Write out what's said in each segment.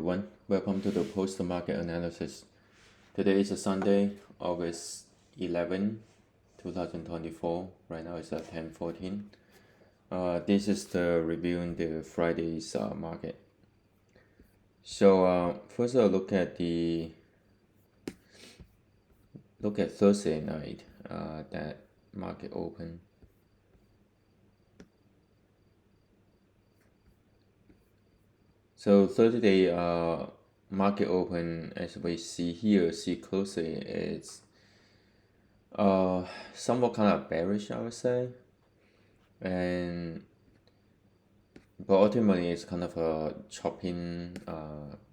Everyone, welcome to the post-market analysis. Today is a Sunday, August 11, 2024. Right now it's at 10:14. This is the reviewing the Friday's market. So first I'll look at Thursday night. That market open. So Thursday market open, as we see closely, it's somewhat kind of bearish, I would say, but ultimately it's kind of a chopping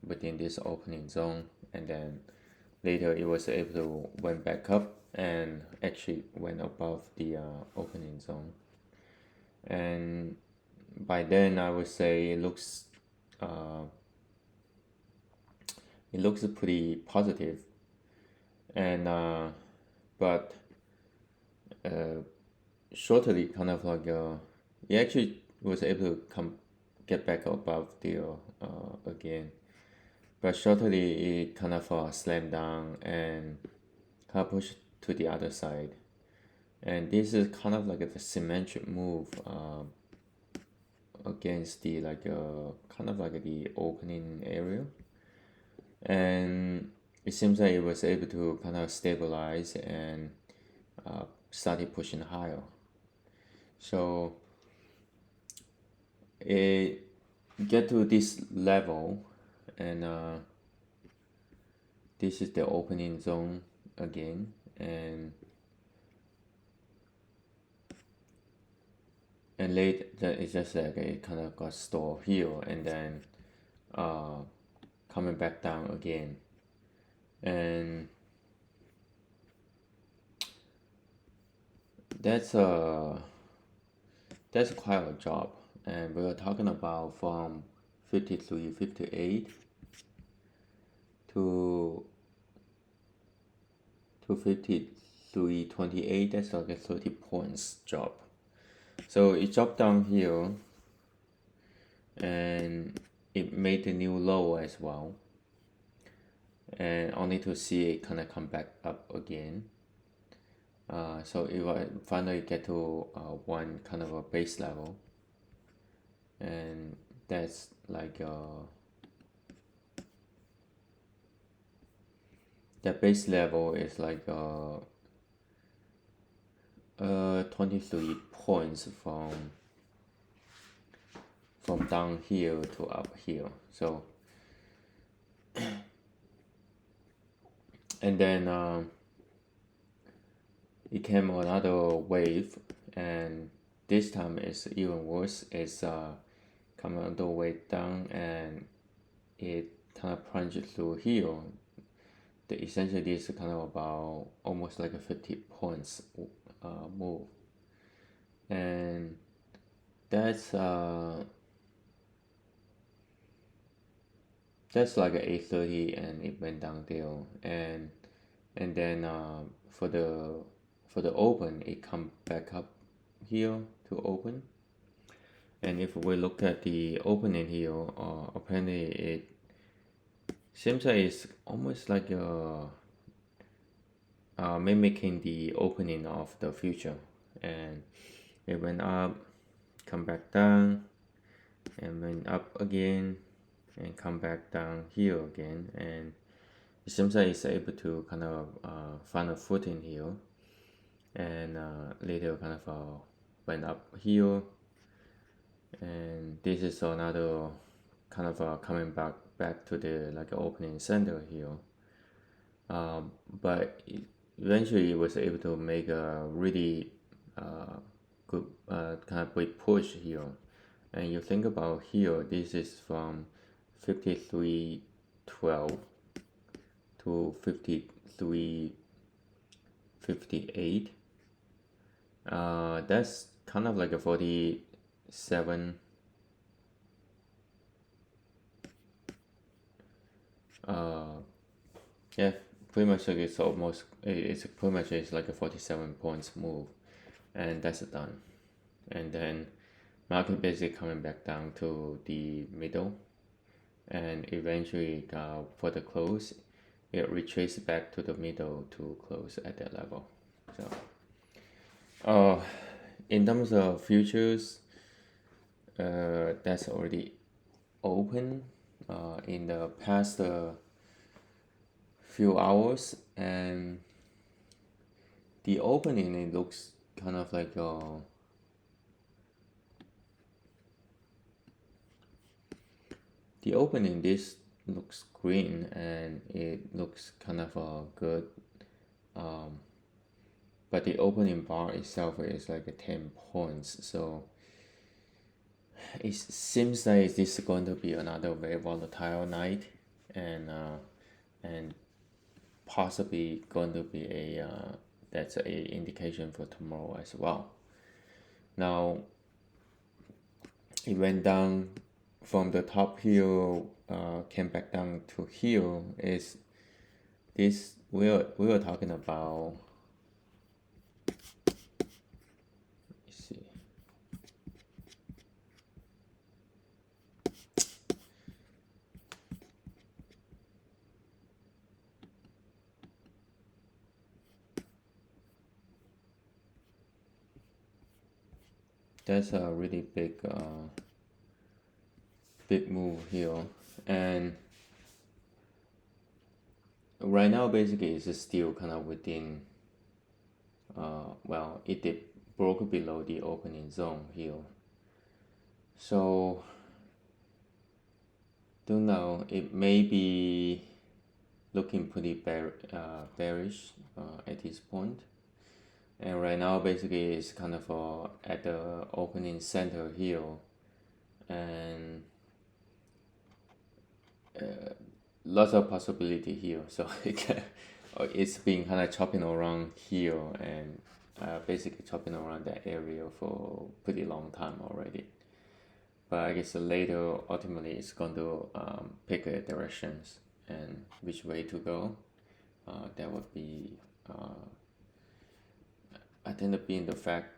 within this opening zone, and then later it was able to went back up and actually went above the opening zone, and by then I would say it looks pretty positive, and but shortly kind of like it actually was able to get back above the again, but shortly it kind of slammed down and kind of pushed to the other side, and this is kind of like a symmetric move against the kind of like the opening area, and it seems like it was able to kind of stabilize and started pushing higher. So it get to this level, and this is the opening zone again, and late that it's just like it kind of got stalled here, and then coming back down again, and that's quite a job. And we were talking about from 53.58 to 53.28. That's like a 30 points job. So it dropped down here, and it made a new low as well, and only to see it kind of come back up again. So it will finally get to one kind of a base level, and that's like that base level is like 23 points from down here to up here. So and then it came another wave, and this time it's even worse. It's coming all the way down, and it kind of plunged through here. Essentially this is kind of about almost like a 50 points move, and that's like a 8:30, and it went down there, and then for the open, it come back up here to open. And if we look at the opening here, apparently it seems like it's almost like mimicking the opening of the future, and it went up, come back down, and went up again, and come back down here again, and it seems like it's able to kind of find a footing here, and later kind of went up here, and this is another kind of coming back to the like opening center here, but eventually it was able to make a really good kind of big push here. And you think about here, this is from 53.12 to 53.58. That's kind of like a 47. Yeah, pretty much like it's pretty much it's like a 47 points move, and that's done. And then market basically coming back down to the middle, and eventually for the close it retraces back to the middle to close at that level. So in terms of futures, that's already open in the past few hours, and the opening, it looks kind of like the opening, this looks green and it looks kind of good, but the opening bar itself is like a 10 points, so it seems like this is going to be another very volatile night, and possibly going to be a that's a indication for tomorrow as well. Now it went down from the top here, came back down to here. Is this we were talking about? Let's see. That's a really big move here, and right now basically it's still kind of within. Well, it did broke below the opening zone here, so don't know. It may be looking pretty bearish at this point. And right now basically it's kind of at the opening center here, and lots of possibility here. So it's been kind of chopping around here, and basically chopping around that area for pretty long time already. But I guess later ultimately it's going to pick a directions and which way to go. That would be I think that being the fact,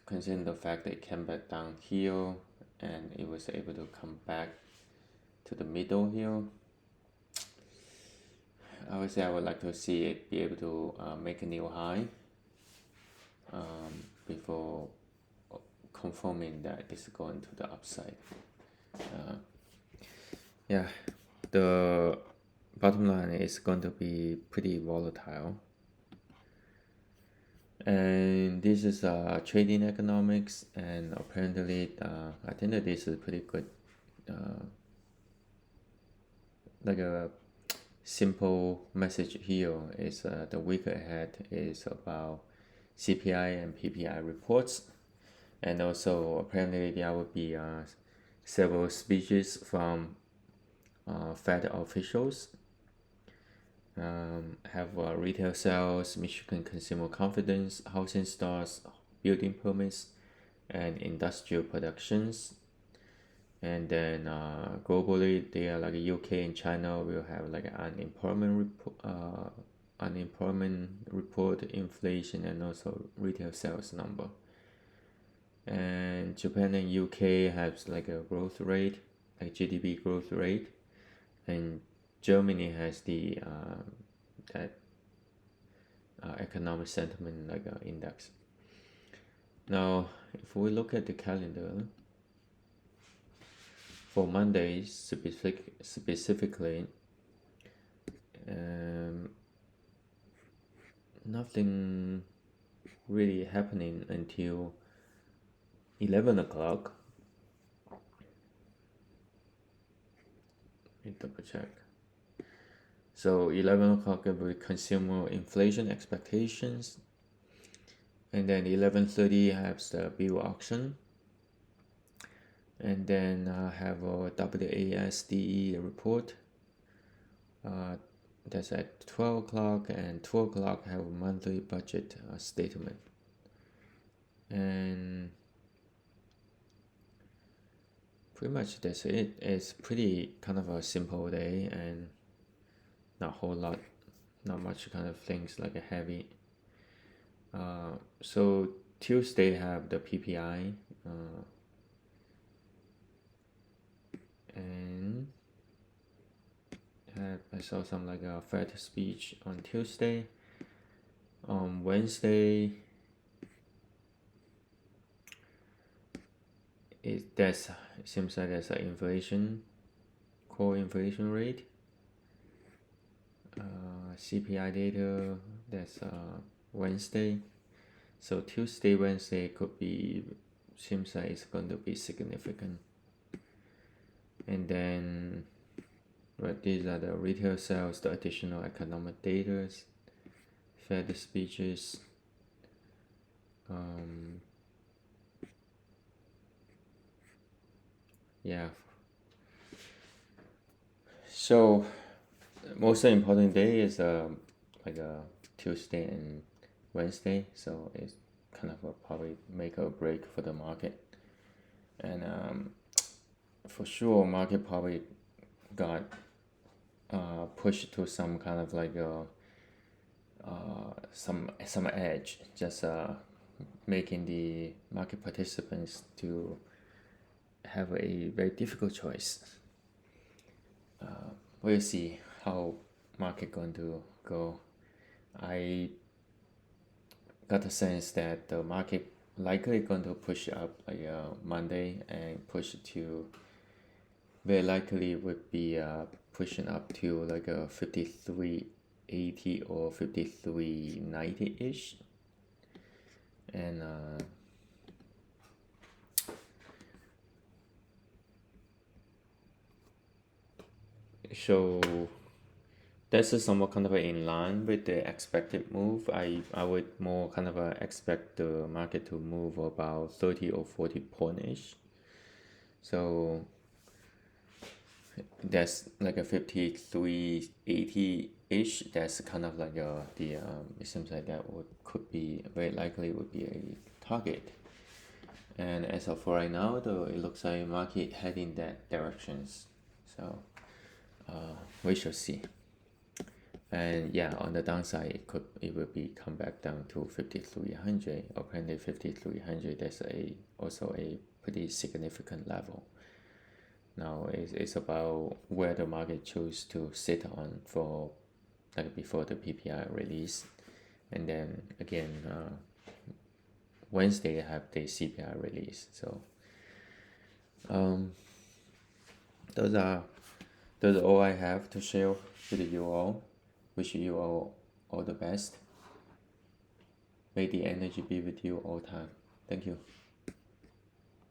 considering the fact that it came back down here and it was able to come back to the middle here, I would say I would like to see it be able to make a new high before confirming that it's going to the upside. Yeah, the bottom line is going to be pretty volatile. And this is trading economics, and apparently I think that this is pretty good, like a simple message here is the week ahead is about CPI and PPI reports, and also apparently there will be several speeches from Fed officials. Have retail sales, Michigan consumer confidence, housing starts, building permits, and industrial productions. And then globally, they are like UK and China will have like an unemployment report, inflation, and also retail sales number. And Japan and UK has like a growth rate, like GDP growth rate, and Germany has the that economic sentiment like index. Now, if we look at the calendar for Monday specifically, nothing really happening until 11 o'clock. Let me double check. So 11 o'clock will be consumer inflation expectations, and then 11:30 has the bill auction, and then have a WASDE report. That's at 12 o'clock, and 12 o'clock have a monthly budget statement. And pretty much that's it. It's pretty kind of a simple day, and not a whole lot, not much kind of things like a heavy. So Tuesday have the PPI, and I saw some like a Fed speech on Tuesday. On Wednesday, it seems like there's an core inflation rate. CPI data, that's Wednesday. So Tuesday, Wednesday seems like it's going to be significant. And then, these are the retail sales, the additional economic data, Fed speeches. Yeah. So most important day is like a Tuesday and Wednesday. So it's kind of probably make a break for the market. And for sure, market probably got pushed to some kind of like some edge, just making the market participants to have a very difficult choice. We'll see how market going to go. I got the sense that the market likely going to push up like Monday and push to very likely would be pushing up to like a 53.80 or 53.90 ish, and so this is somewhat kind of in line with the expected move. I would more kind of expect the market to move about 30 or 40 point ish. So that's like a 53.80 ish. That's kind of like it seems like that could be very likely would be a target. And as of right now, though, it looks like market heading that directions. So we shall see. And yeah, on the downside, it will be come back down to 5300. Apparently, 5300 that's also a pretty significant level. Now it's about where the market choose to sit on for like before the PPI release, and then again Wednesday have the CPI release. So those are all I have to share with you all. Wish you all the best. May the energy be with you all time. Thank you.